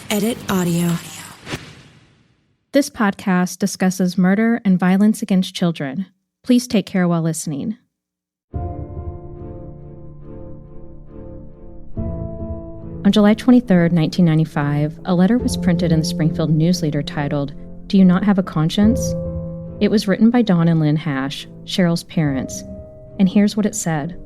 Edit audio. This podcast discusses murder and violence against children. Please take care while listening. On July 23, 1995, a letter was printed in the Springfield News Leader titled, "Do You Not Have a Conscience?" It was written by Don and Lynn Hash, Cheryl's parents, and here's what it said.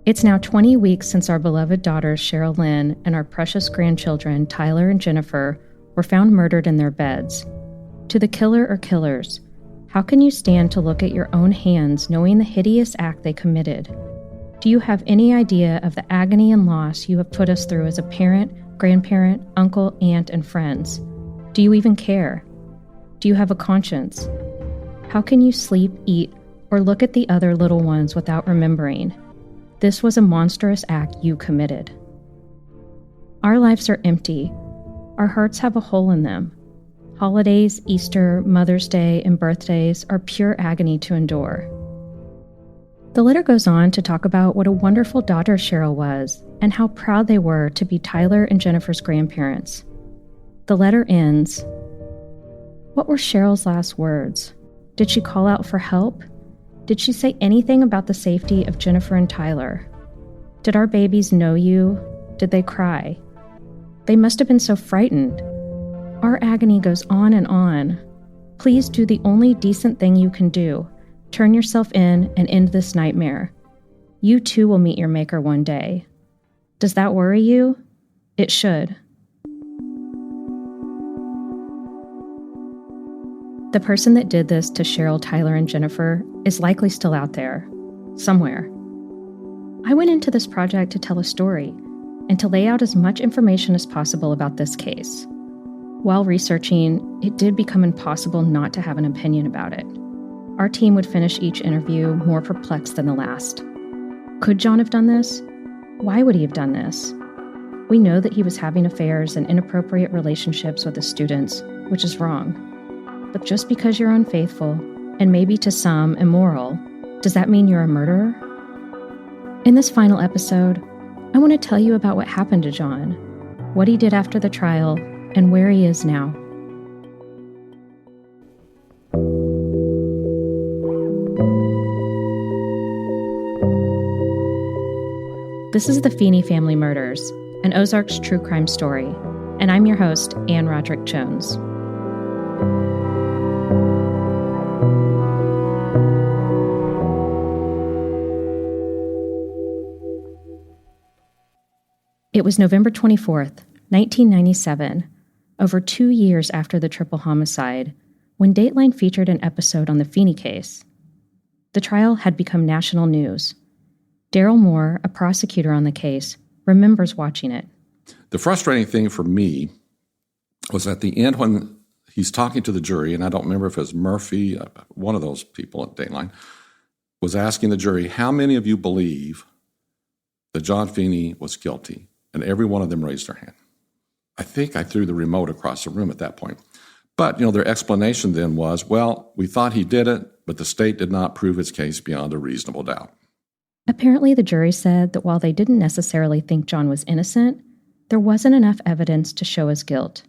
It's now 20 weeks since our beloved daughters Cheryl Lynn and our precious grandchildren Tyler and Jennifer were found murdered in their beds. To the killer or killers, how can you stand to look at your own hands knowing the hideous act they committed? Do you have any idea of the agony and loss you have put us through as a parent, grandparent, uncle, aunt, and friends? Do you even care? Do you have a conscience? How can you sleep, eat, or look at the other little ones without remembering? This was a monstrous act you committed. Our lives are empty. Our hearts have a hole in them. Holidays, Easter, Mother's Day, and birthdays are pure agony to endure. The letter goes on to talk about what a wonderful daughter Cheryl was and how proud they were to be Tyler and Jennifer's grandparents. The letter ends, "What were Cheryl's last words? Did she call out for help? Did she say anything about the safety of Jennifer and Tyler? Did our babies know you? Did they cry? They must have been so frightened. Our agony goes on and on. Please do the only decent thing you can do. Turn yourself in and end this nightmare. You too will meet your maker one day. Does that worry you? It should." The person that did this to Cheryl, Tyler, and Jennifer is likely still out there, somewhere. I went into this project to tell a story and to lay out as much information as possible about this case. While researching, it did become impossible not to have an opinion about it. Our team would finish each interview more perplexed than the last. Could Jon have done this? Why would he have done this? We know that he was having affairs and inappropriate relationships with his students, which is wrong. But just because you're unfaithful, and maybe to some immoral, does that mean you're a murderer? In this final episode, I want to tell you about what happened to Jon, what he did after the trial, and where he is now. This is the Feeney Family Murders, an Ozarks true crime story, and I'm your host, Ann Roderick Jones. It was November 24th, 1997, over 2 years after the triple homicide, when Dateline featured an episode on the Feeney case. The trial had become national news. Daryl Moore, a prosecutor on the case, remembers watching it. The frustrating thing for me was at the end when he's talking to the jury, and I don't remember if it was Murphy, one of those people at Dateline, was asking the jury, how many of you believe that Jon Feeney was guilty? And every one of them raised their hand. I think I threw the remote across the room at that point. But, their explanation then was, well, we thought he did it, but the state did not prove its case beyond a reasonable doubt. Apparently, the jury said that while they didn't necessarily think Jon was innocent, there wasn't enough evidence to show his guilt.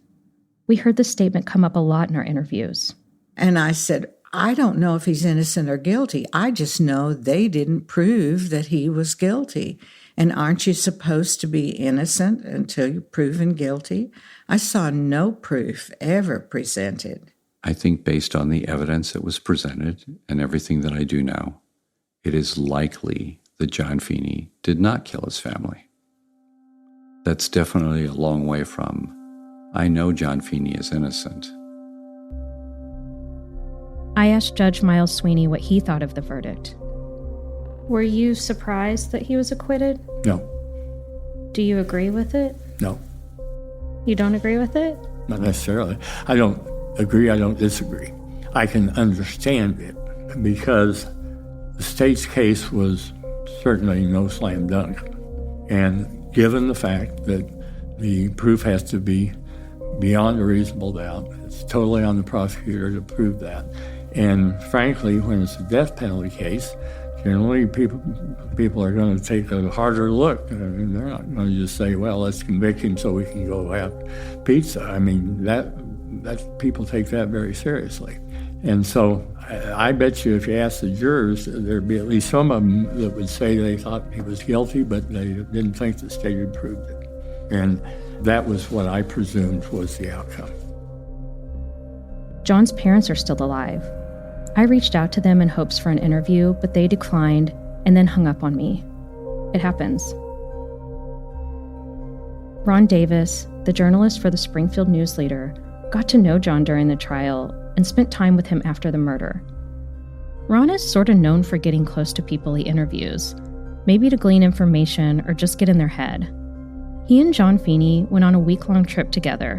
We heard this statement come up a lot in our interviews. And I said, I don't know if he's innocent or guilty. I just know they didn't prove that he was guilty. And aren't you supposed to be innocent until you're proven guilty? I saw no proof ever presented. I think based on the evidence that was presented and everything that I do know, it is likely that Jon Feeney did not kill his family. That's definitely a long way from, I know Jon Feeney is innocent. I asked Judge Miles Sweeney what he thought of the verdict. Were you surprised that he was acquitted? No. Do you agree with it? No. You don't agree with it? Not necessarily. I don't agree, I don't disagree. I can understand it because the state's case was certainly no slam dunk. And given the fact that the proof has to be beyond a reasonable doubt, it's totally on the prosecutor to prove that. And frankly, when it's a death penalty case, Generally, people are going to take a harder look. I mean, they're not going to just say, well, let's convict him so we can go have pizza. I mean, that people take that very seriously. And so I bet you if you ask the jurors, there'd be at least some of them that would say they thought he was guilty, but they didn't think the state had proved it. And that was what I presumed was the outcome. Jon's parents are still alive. I reached out to them in hopes for an interview, but they declined and then hung up on me. It happens. Ron Davis, the journalist for the Springfield News Leader, got to know Jon during the trial and spent time with him after the murder. Ron is sort of known for getting close to people he interviews, maybe to glean information or just get in their head. He and Jon Feeney went on a week-long trip together.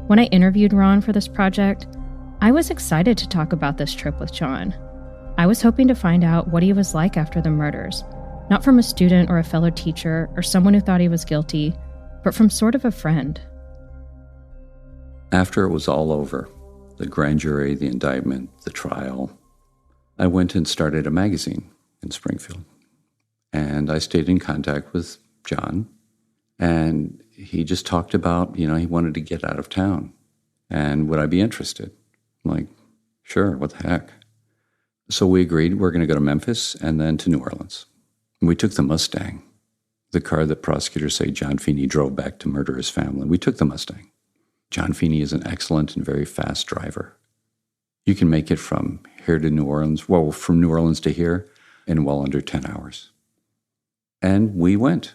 When I interviewed Ron for this project, I was excited to talk about this trip with Jon. I was hoping to find out what he was like after the murders, not from a student or a fellow teacher or someone who thought he was guilty, but from sort of a friend. After it was all over, the grand jury, the indictment, the trial, I went and started a magazine in Springfield. And I stayed in contact with Jon, and he just talked about, he wanted to get out of town. And would I be interested? I'm like, sure, what the heck? So we agreed we're going to go to Memphis and then to New Orleans. And we took the Mustang, the car that prosecutors say Jon Feeney drove back to murder his family. We took the Mustang. Jon Feeney is an excellent and very fast driver. You can make it from here to New Orleans, from New Orleans to here in well under 10 hours. And we went.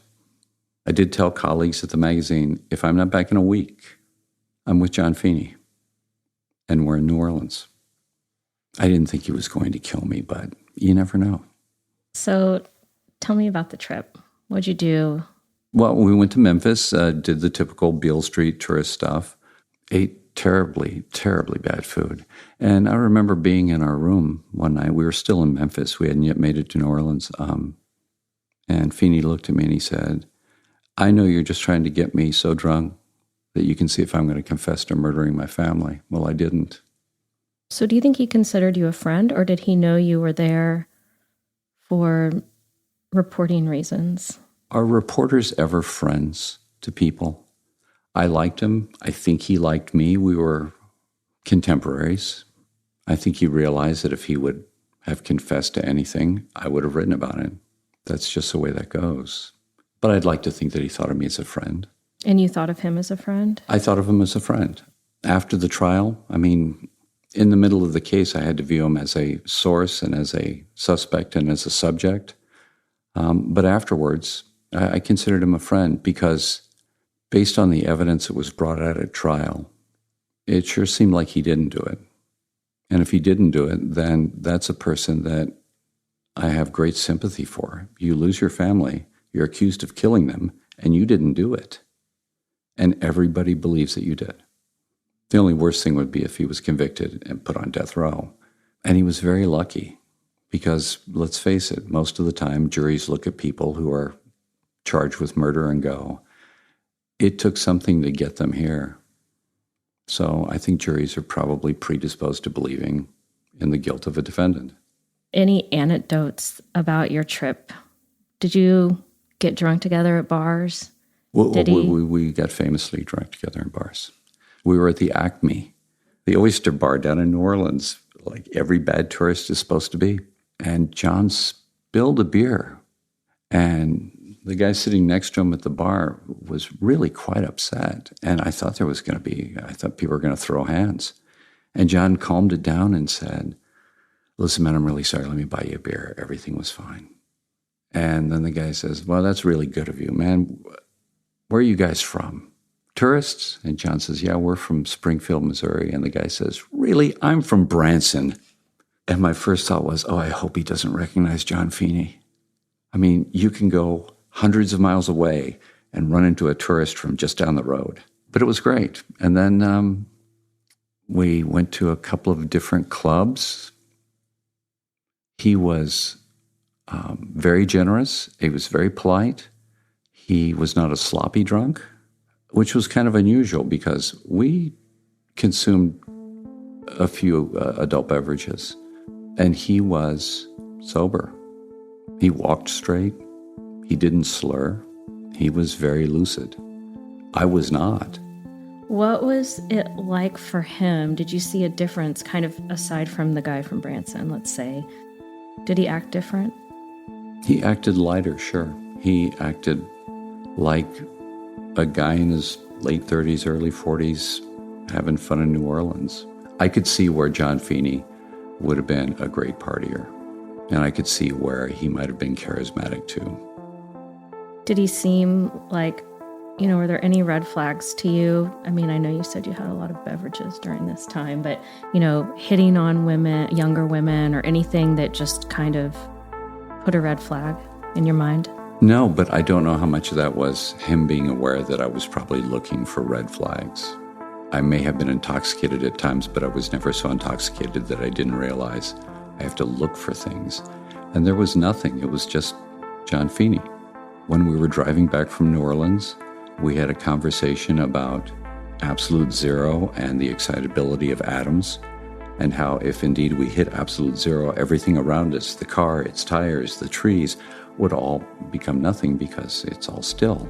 I did tell colleagues at the magazine, if I'm not back in a week, I'm with Jon Feeney. And we're in New Orleans. I didn't think he was going to kill me, but you never know. So tell me about the trip. What'd you do? Well, we went to Memphis, did the typical Beale Street tourist stuff, ate terribly, terribly bad food. And I remember being in our room one night. We were still in Memphis. We hadn't yet made it to New Orleans. And Feeney looked at me and he said, I know you're just trying to get me so drunk that you can see if I'm going to confess to murdering my family. Well, I didn't. So do you think he considered you a friend, or did he know you were there for reporting reasons? Are reporters ever friends to people? I liked him. I think he liked me. We were contemporaries. I think he realized that if he would have confessed to anything, I would have written about it. That's just the way that goes. But I'd like to think that he thought of me as a friend. And you thought of him as a friend? I thought of him as a friend. After the trial, in the middle of the case, I had to view him as a source and as a suspect and as a subject. But afterwards, I considered him a friend because based on the evidence that was brought out at trial, it sure seemed like he didn't do it. And if he didn't do it, then that's a person that I have great sympathy for. You lose your family, you're accused of killing them, and you didn't do it. And everybody believes that you did. The only worst thing would be if he was convicted and put on death row. And he was very lucky because, let's face it, most of the time juries look at people who are charged with murder and go, it took something to get them here. So I think juries are probably predisposed to believing in the guilt of a defendant. Any anecdotes about your trip? Did you get drunk together at bars? We got famously drunk together in bars. We were at the Acme, the oyster bar down in New Orleans, like every bad tourist is supposed to be. And Jon spilled a beer. And the guy sitting next to him at the bar was really quite upset. And I thought people were going to throw hands. And Jon calmed it down and said, listen, man, I'm really sorry. Let me buy you a beer. Everything was fine. And then the guy says, well, that's really good of you, man. Where are you guys from? Tourists? And Jon says, yeah, we're from Springfield, Missouri. And the guy says, really? I'm from Branson. And my first thought was, I hope he doesn't recognize Jon Feeney. You can go hundreds of miles away and run into a tourist from just down the road. But it was great. And then we went to a couple of different clubs. He was very generous. He was very polite. He was not a sloppy drunk, which was kind of unusual because we consumed a few adult beverages, and he was sober. He walked straight. He didn't slur. He was very lucid. I was not. What was it like for him? Did you see a difference, kind of aside from the guy from Branson, let's say? Did he act different? He acted lighter, sure. He acted like a guy in his late 30s, early 40s, having fun in New Orleans. I could see where Jon Feeney would have been a great partier, and I could see where he might have been charismatic too. Did he seem like, were there any red flags to you? I mean, I know you said you had a lot of beverages during this time, but, hitting on women, younger women, or anything that just kind of put a red flag in your mind? No, but I don't know how much of that was him being aware that I was probably looking for red flags. I may have been intoxicated at times, but I was never so intoxicated that I didn't realize I have to look for things. And there was nothing. It was just Jon Feeney. When we were driving back from New Orleans, we had a conversation about absolute zero and the excitability of atoms, and how if indeed we hit absolute zero, everything around us, the car, its tires, the trees, would all become nothing because it's all still.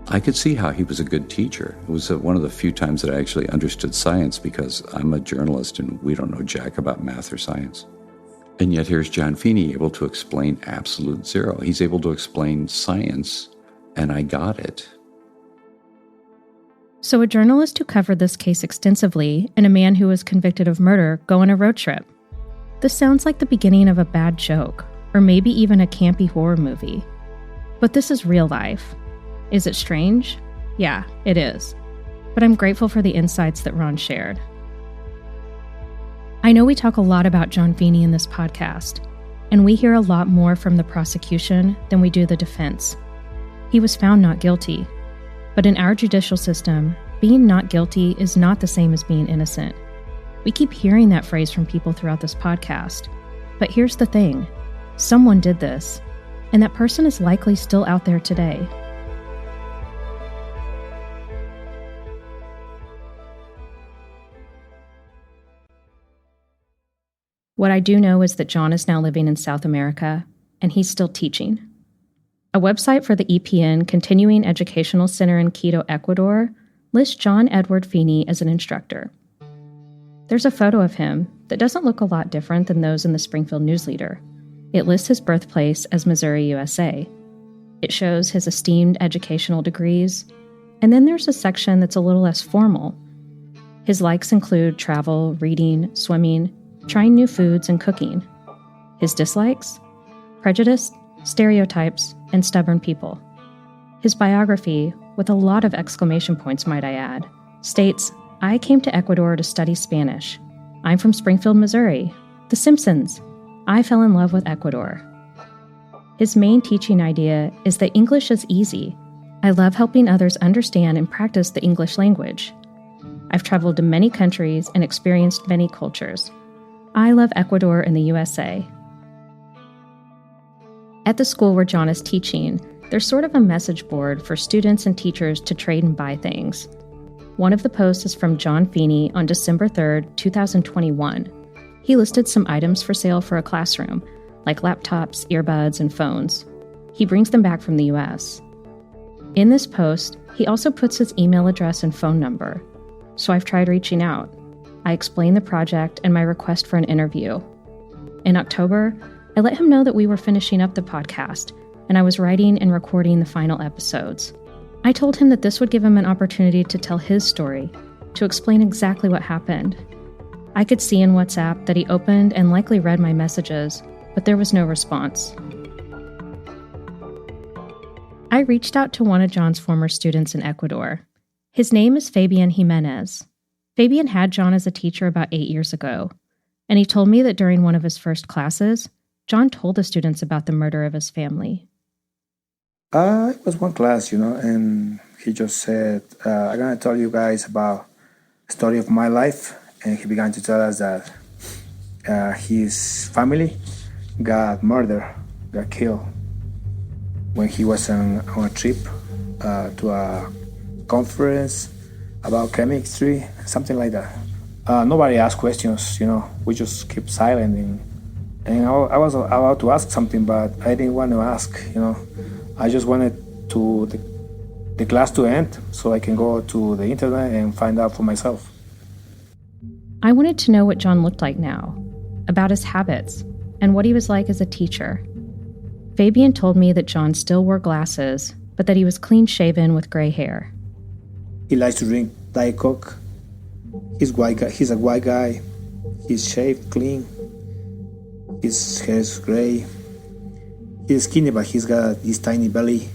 I could see how he was a good teacher. It was one of the few times that I actually understood science, because I'm a journalist and we don't know jack about math or science. And yet here's Jon Feeney able to explain absolute zero. He's able to explain science, and I got it. So a journalist who covered this case extensively and a man who was convicted of murder go on a road trip. This sounds like the beginning of a bad joke, or maybe even a campy horror movie. But this is real life. Is it strange? Yeah, it is. But I'm grateful for the insights that Ron shared. I know we talk a lot about Jon Feeney in this podcast, and we hear a lot more from the prosecution than we do the defense. He was found not guilty. But in our judicial system, being not guilty is not the same as being innocent. We keep hearing that phrase from people throughout this podcast. But here's the thing. Someone did this, and that person is likely still out there today. What I do know is that Jon is now living in South America, and he's still teaching. A website for the EPN Continuing Educational Center in Quito, Ecuador, lists Jon Edward Feeney as an instructor. There's a photo of him that doesn't look a lot different than those in the Springfield News Leader. It lists his birthplace as Missouri, USA. It shows his esteemed educational degrees, and then there's a section that's a little less formal. His likes include travel, reading, swimming, trying new foods, and cooking. His dislikes? Prejudice, stereotypes, and stubborn people. His biography, with a lot of exclamation points might I add, states, "I came to Ecuador to study Spanish. I'm from Springfield, Missouri. The Simpsons. I fell in love with Ecuador." His main teaching idea is that English is easy. I love helping others understand and practice the English language. I've traveled to many countries and experienced many cultures. I love Ecuador and the USA. At the school where Jon is teaching, there's sort of a message board for students and teachers to trade and buy things. One of the posts is from Jon Feeney on December 3rd, 2021. He listed some items for sale for a classroom, like laptops, earbuds, and phones. He brings them back from the US. In this post, he also puts his email address and phone number. So I've tried reaching out. I explained the project and my request for an interview. In October, I let him know that we were finishing up the podcast, and I was writing and recording the final episodes. I told him that this would give him an opportunity to tell his story, to explain exactly what happened. I could see in WhatsApp that he opened and likely read my messages, but there was no response. I reached out to one of Jon's former students in Ecuador. His name is Fabian Jimenez. Fabian had Jon as a teacher about 8 years ago, and he told me that during one of his first classes, Jon told the students about the murder of his family. It was one class, and he just said, I'm going to tell you guys about the story of my life. And he began to tell us that his family got murdered, got killed when he was on a trip to a conference about chemistry, something like that. Nobody asked questions, we just kept silent, and And I was about to ask something, but I didn't want to ask, I just wanted to the class to end so I can go to the internet and find out for myself. I wanted to know what Jon looked like now, about his habits, and what he was like as a teacher. Fabian told me that Jon still wore glasses, but that he was clean-shaven with gray hair. He likes to drink Diet Coke. He's a white guy. He's shaved, clean. His hair is gray. He's skinny, but he's got this tiny belly.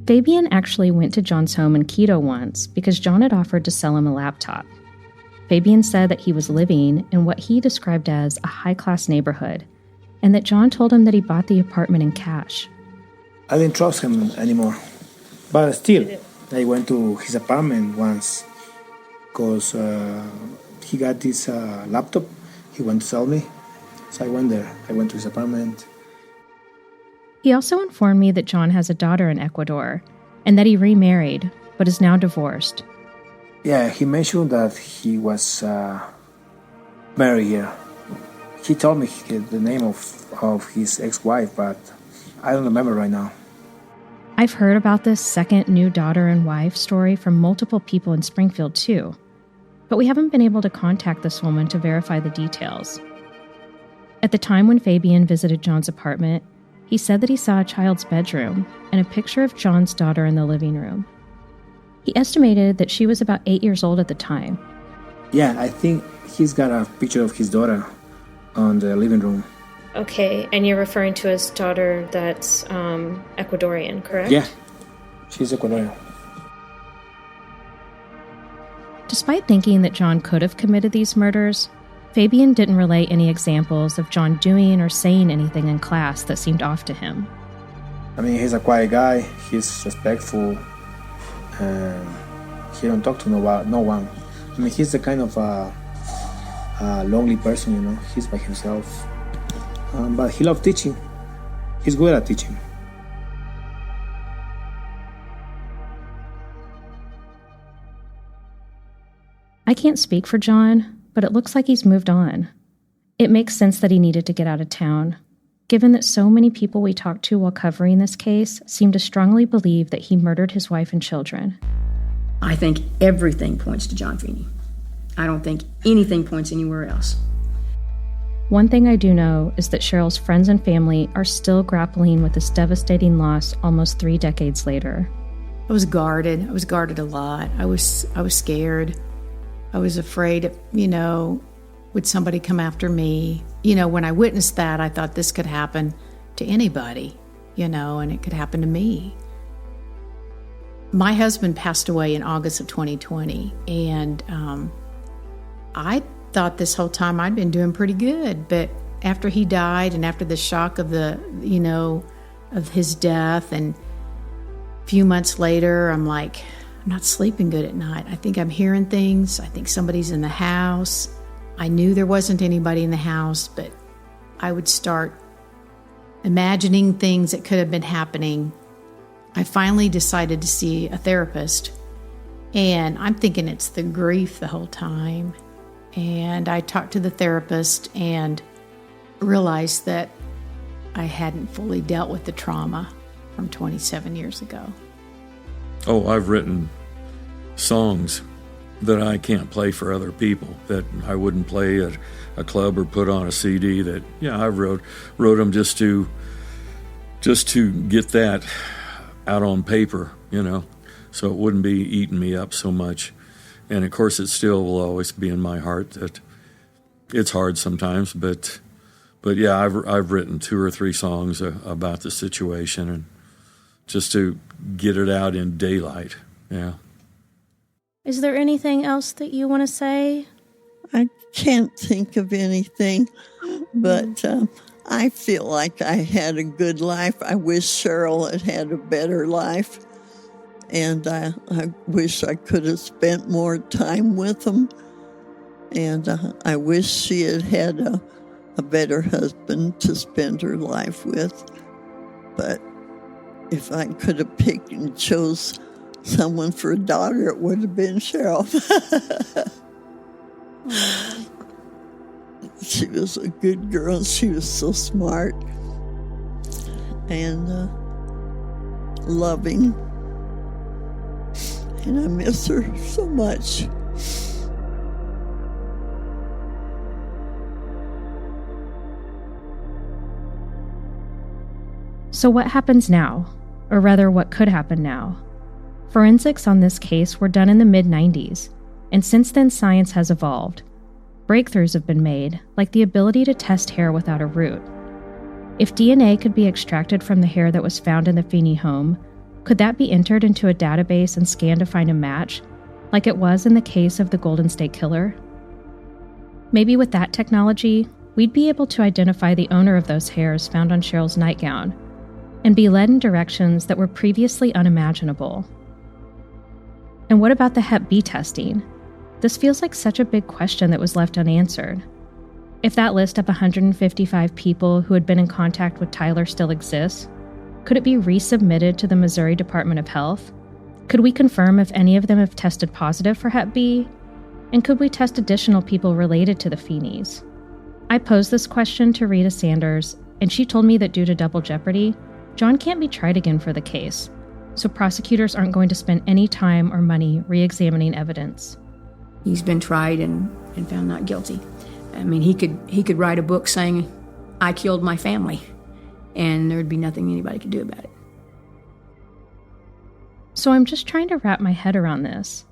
Fabian actually went to Jon's home in Quito once because Jon had offered to sell him a laptop. Fabian said that he was living in what he described as a high-class neighborhood, and that Jon told him that he bought the apartment in cash. I didn't trust him anymore. But still, I went to his apartment once because he got this laptop he wanted to sell me. So I went there. I went to his apartment. He also informed me that Jon has a daughter in Ecuador and that he remarried, but is now divorced. Yeah, he mentioned that he was married here. He told me the name of his ex-wife, but I don't remember right now. I've heard about this second new daughter and wife story from multiple people in Springfield too, but we haven't been able to contact this woman to verify the details. At the time when Fabian visited Jon's apartment, he said that he saw a child's bedroom and a picture of Jon's daughter in the living room. He estimated that she was about 8 years old at the time. Yeah, I think he's got a picture of his daughter on the living room. Okay, and you're referring to his daughter that's Ecuadorian, correct? Yeah, she's Ecuadorian. Despite thinking that Jon could have committed these murders, Fabian didn't relay any examples of Jon doing or saying anything in class that seemed off to him. I mean, he's a quiet guy. He's respectful. And he don't talk to no one. I mean, he's the kind of lonely person, He's by himself. But he loves teaching. He's good at teaching. I can't speak for Jon, but it looks like he's moved on. It makes sense that he needed to get out of town, given that so many people we talked to while covering this case seem to strongly believe that he murdered his wife and children. I think everything points to Jon Feeney. I don't think anything points anywhere else. One thing I do know is that Cheryl's friends and family are still grappling with this devastating loss almost 3 decades later. I was guarded. I was guarded a lot. I was scared. I was afraid, would somebody come after me? When I witnessed that, I thought this could happen to anybody, and it could happen to me. My husband passed away in August of 2020, and I thought this whole time I'd been doing pretty good, but after he died and after the shock of of his death, and a few months later, I'm like, I'm not sleeping good at night. I think I'm hearing things. I think somebody's in the house. I knew there wasn't anybody in the house, but I would start imagining things that could have been happening. I finally decided to see a therapist, and I'm thinking it's the grief the whole time. And I talked to the therapist and realized that I hadn't fully dealt with the trauma from 27 years ago. Oh, I've written songs that I can't play for other people, that I wouldn't play at a club or put on a CD, that, I wrote them just to get that out on paper, so it wouldn't be eating me up so much. And of course, it still will always be in my heart that it's hard sometimes, but yeah, I've written 2 or 3 songs about the situation, and just to get it out in daylight. Yeah. Is there anything else that you want to say? I can't think of anything, but I feel like I had a good life. I wish Cheryl had had a better life, and I wish I could have spent more time with them, and I wish she had had a better husband to spend her life with. But if I could have picked and chose someone for a daughter, it would have been Cheryl. She was a good girl. She was so smart and loving. And I miss her so much. So what happens now? Or rather, what could happen now? Forensics on this case were done in the mid-90s, and since then science has evolved. Breakthroughs have been made, like the ability to test hair without a root. If DNA could be extracted from the hair that was found in the Feeney home, could that be entered into a database and scanned to find a match, like it was in the case of the Golden State Killer? Maybe with that technology, we'd be able to identify the owner of those hairs found on Cheryl's nightgown, and be led in directions that were previously unimaginable. And what about the Hep B testing? This feels like such a big question that was left unanswered. If that list of 155 people who had been in contact with Tyler still exists, could it be resubmitted to the Missouri Department of Health? Could we confirm if any of them have tested positive for Hep B? And could we test additional people related to the Feeneys? I posed this question to Rita Sanders, and she told me that due to double jeopardy, Jon can't be tried again for the case, so prosecutors aren't going to spend any time or money re-examining evidence. He's been tried and found not guilty. I mean, he could write a book saying, "I killed my family," and there'd be nothing anybody could do about it. So I'm just trying to wrap my head around this.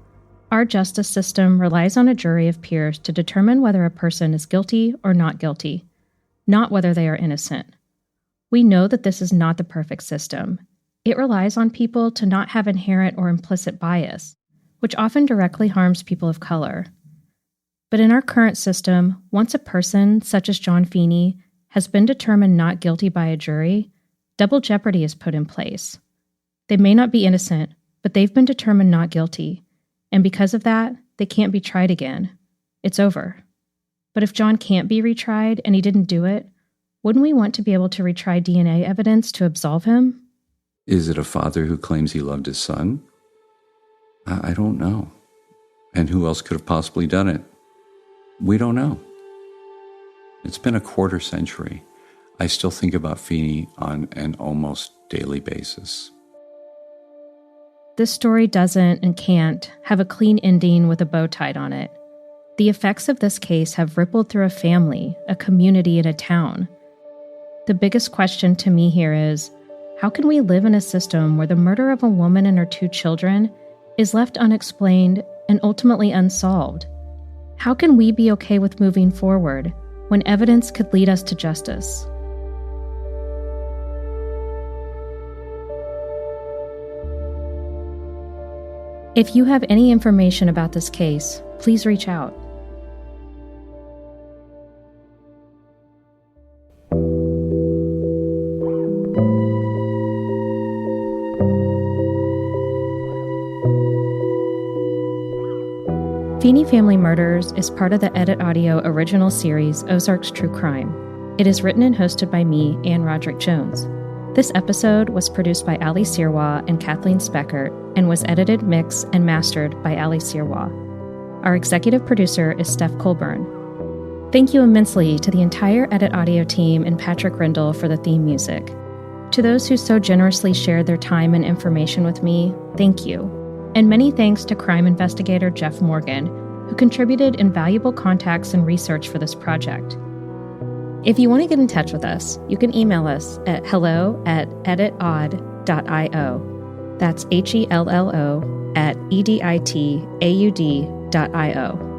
Our justice system relies on a jury of peers to determine whether a person is guilty or not guilty, not whether they are innocent. We know that this is not the perfect system. It relies on people to not have inherent or implicit bias, which often directly harms people of color. But in our current system, once a person, such as Jon Feeney, has been determined not guilty by a jury, double jeopardy is put in place. They may not be innocent, but they've been determined not guilty, and because of that, they can't be tried again. It's over. But if Jon can't be retried and he didn't do it, wouldn't we want to be able to retry DNA evidence to absolve him? Is it a father who claims he loved his son? I don't know. And who else could have possibly done it? We don't know. It's been a quarter century. I still think about Feeney on an almost daily basis. This story doesn't and can't have a clean ending with a bow tied on it. The effects of this case have rippled through a family, a community, and a town. The biggest question to me here is, how can we live in a system where the murder of a woman and her 2 children is left unexplained and ultimately unsolved? How can we be okay with moving forward when evidence could lead us to justice? If you have any information about this case, please reach out. Feeney Family Murders is part of the Edit Audio original series Ozarks True Crime. It is written and hosted by me, Ann Roderick Jones. This episode was produced by Ali Sirwa and Kathleen Speckert and was edited, mixed, and mastered by Ali Sirwa. Our executive producer is Steph Colburn. Thank you immensely to the entire Edit Audio team and Patrick Rindle for the theme music. To those who so generously shared their time and information with me, thank you. And many thanks to crime investigator Jeff Morgan, who contributed invaluable contacts and research for this project. If you want to get in touch with us, you can email us at hello@editaud.io. That's HELLO@EDITAUD.io.